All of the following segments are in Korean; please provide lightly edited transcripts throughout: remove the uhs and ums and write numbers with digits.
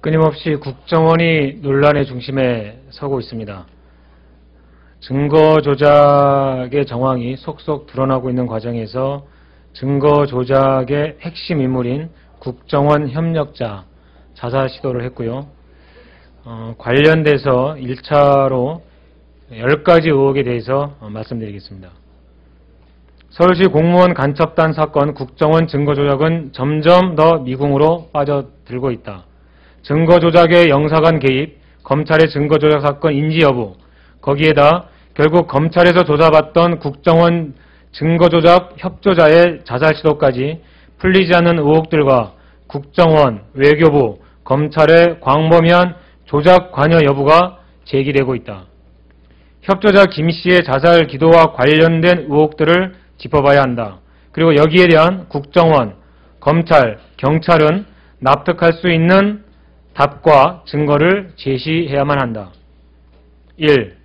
끊임없이 국정원이 논란의 중심에 서고 있습니다. 증거 조작의 정황이 속속 드러나고 있는 과정에서 증거 조작의 핵심 인물인 국정원 협력자 자살 시도를 했고요. 관련돼서 1차로 10가지 의혹에 대해서 말씀드리겠습니다. 서울시 공무원 간첩단 사건 국정원 증거 조작은 점점 더 미궁으로 빠져들고 있다. 증거 조작의 영사관 개입, 검찰의 증거 조작 사건 인지 여부, 거기에다 결국 검찰에서 조사받던 국정원 증거 조작 협조자의 자살 시도까지 풀리지 않는 의혹들과 국정원, 외교부, 검찰의 광범위한 조작 관여 여부가 제기되고 있다. 협조자 김씨의 자살 기도와 관련된 의혹들을 짚어봐야 한다. 그리고 여기에 대한 국정원, 검찰, 경찰은 납득할 수 있는 답과 증거를 제시해야만 한다. 1.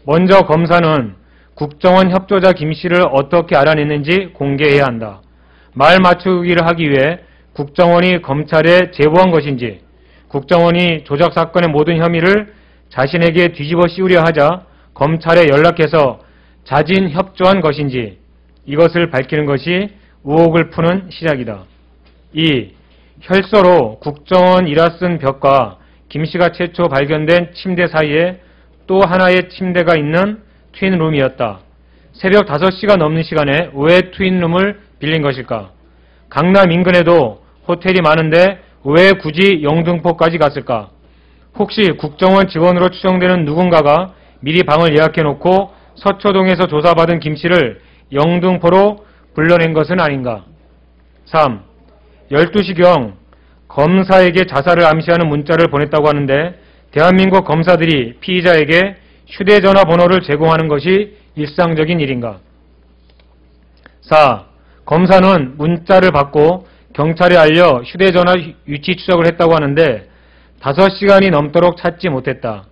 먼저 검사는 국정원 협조자 김씨를 어떻게 알아냈는지 공개해야 한다. 말 맞추기를 하기 위해 국정원이 검찰에 제보한 것인지, 국정원이 조작 사건의 모든 혐의를 자신에게 뒤집어 씌우려 하자 검찰에 연락해서 자진 협조한 것인지, 이것을 밝히는 것이 의혹을 푸는 시작이다. 2. 혈서로 국정원 일화 쓴 벽과 김씨가 최초 발견된 침대 사이에 또 하나의 침대가 있는 트윈룸이었다. 새벽 5시가 넘는 시간에 왜 트윈룸을 빌린 것일까? 강남 인근에도 호텔이 많은데 왜 굳이 영등포까지 갔을까? 혹시 국정원 직원으로 추정되는 누군가가 미리 방을 예약해놓고 서초동에서 조사받은 김씨를 영등포로 불러낸 것은 아닌가? 3. 12시경 검사에게 자살을 암시하는 문자를 보냈다고 하는데 대한민국 검사들이 피의자에게 휴대전화 번호를 제공하는 것이 일상적인 일인가? 4. 검사는 문자를 받고 경찰에 알려 휴대전화 위치 추적을 했다고 하는데 5시간이 넘도록 찾지 못했다.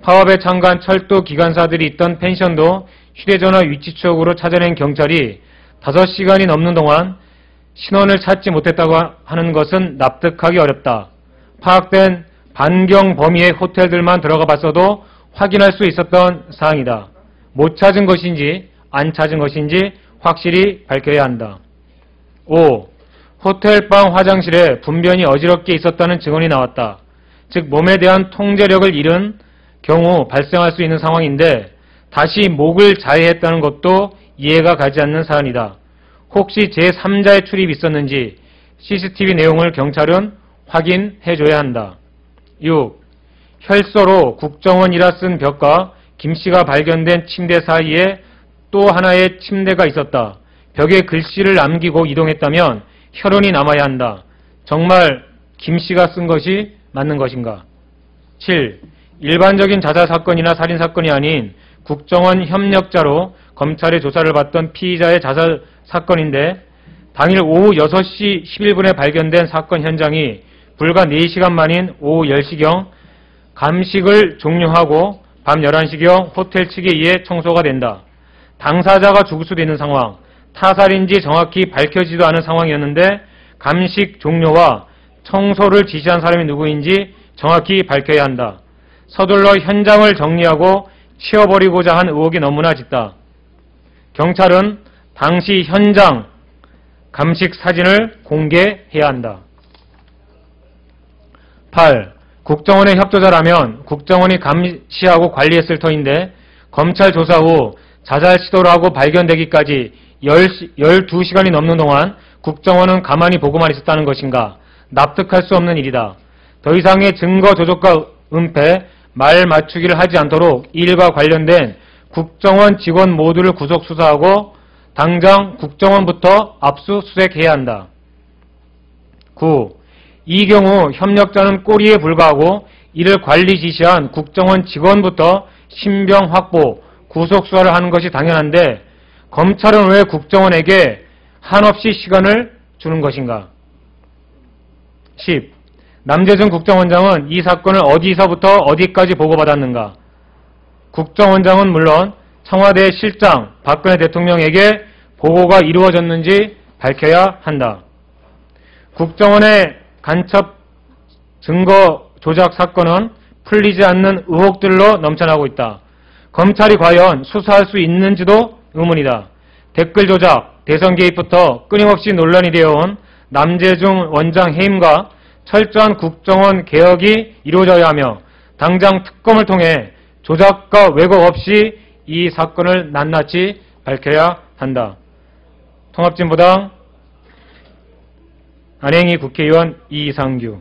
파업에 참가한 철도 기관사들이 있던 펜션도 휴대전화 위치 추적으로 찾아낸 경찰이 5시간이 넘는 동안 신원을 찾지 못했다고 하는 것은 납득하기 어렵다. 파악된 반경 범위의 호텔들만 들어가 봤어도 확인할 수 있었던 사항이다. 못 찾은 것인지 안 찾은 것인지 확실히 밝혀야 한다. 5. 호텔방 화장실에 분변이 어지럽게 있었다는 증언이 나왔다. 즉 몸에 대한 통제력을 잃은 경우 발생할 수 있는 상황인데 다시 목을 자해했다는 것도 이해가 가지 않는 사안이다. 혹시 제3자의 출입이 있었는지 CCTV 내용을 경찰은 확인해줘야 한다. 6. 혈서로 국정원 일화 쓴 벽과 김씨가 발견된 침대 사이에 또 하나의 침대가 있었다. 벽에 글씨를 남기고 이동했다면 혈흔이 남아야 한다. 정말 김씨가 쓴 것이 맞는 것인가? 7. 일반적인 자살 사건이나 살인 사건이 아닌 국정원 협력자로 검찰의 조사를 받던 피의자의 자살 사건인데 당일 오후 6시 11분에 발견된 사건 현장이 불과 4시간 만인 오후 10시경 감식을 종료하고 밤 11시경 호텔 측에 의해 청소가 된다. 당사자가 죽을 수도 있는 상황, 타살인지 정확히 밝혀지지도 않은 상황이었는데 감식 종료와 청소를 지시한 사람이 누구인지 정확히 밝혀야 한다. 서둘러 현장을 정리하고 치워버리고자 한 의혹이 너무나 짙다. 경찰은 당시 현장 감식 사진을 공개해야 한다. 8. 국정원의 협조자라면 국정원이 감시하고 관리했을 터인데 검찰 조사 후 자살 시도를 하고 발견되기까지 12시간이 넘는 동안 국정원은 가만히 보고만 있었다는 것인가? 납득할 수 없는 일이다. 더 이상의 증거 조작과 은폐, 말 맞추기를 하지 않도록 이 일과 관련된 국정원 직원 모두를 구속 수사하고 당장 국정원부터 압수수색해야 한다. 9. 이 경우 협력자는 꼬리에 불과하고 이를 관리 지시한 국정원 직원부터 신병 확보, 구속 수사를 하는 것이 당연한데 검찰은 왜 국정원에게 한없이 시간을 주는 것인가? 10. 남재준 국정원장은 이 사건을 어디서부터 어디까지 보고받았는가? 국정원장은 물론 청와대 실장 박근혜 대통령에게 보고가 이루어졌는지 밝혀야 한다. 국정원의 간첩 증거 조작 사건은 풀리지 않는 의혹들로 넘쳐나고 있다. 검찰이 과연 수사할 수 있는지도 의문이다. 댓글 조작, 대선 개입부터 끊임없이 논란이 되어온 남재중 원장 해임과 철저한 국정원 개혁이 이루어져야 하며 당장 특검을 통해 조작과 왜곡 없이 이 사건을 낱낱이 밝혀야 한다. 통합진보당 안행희 국회의원 이상규.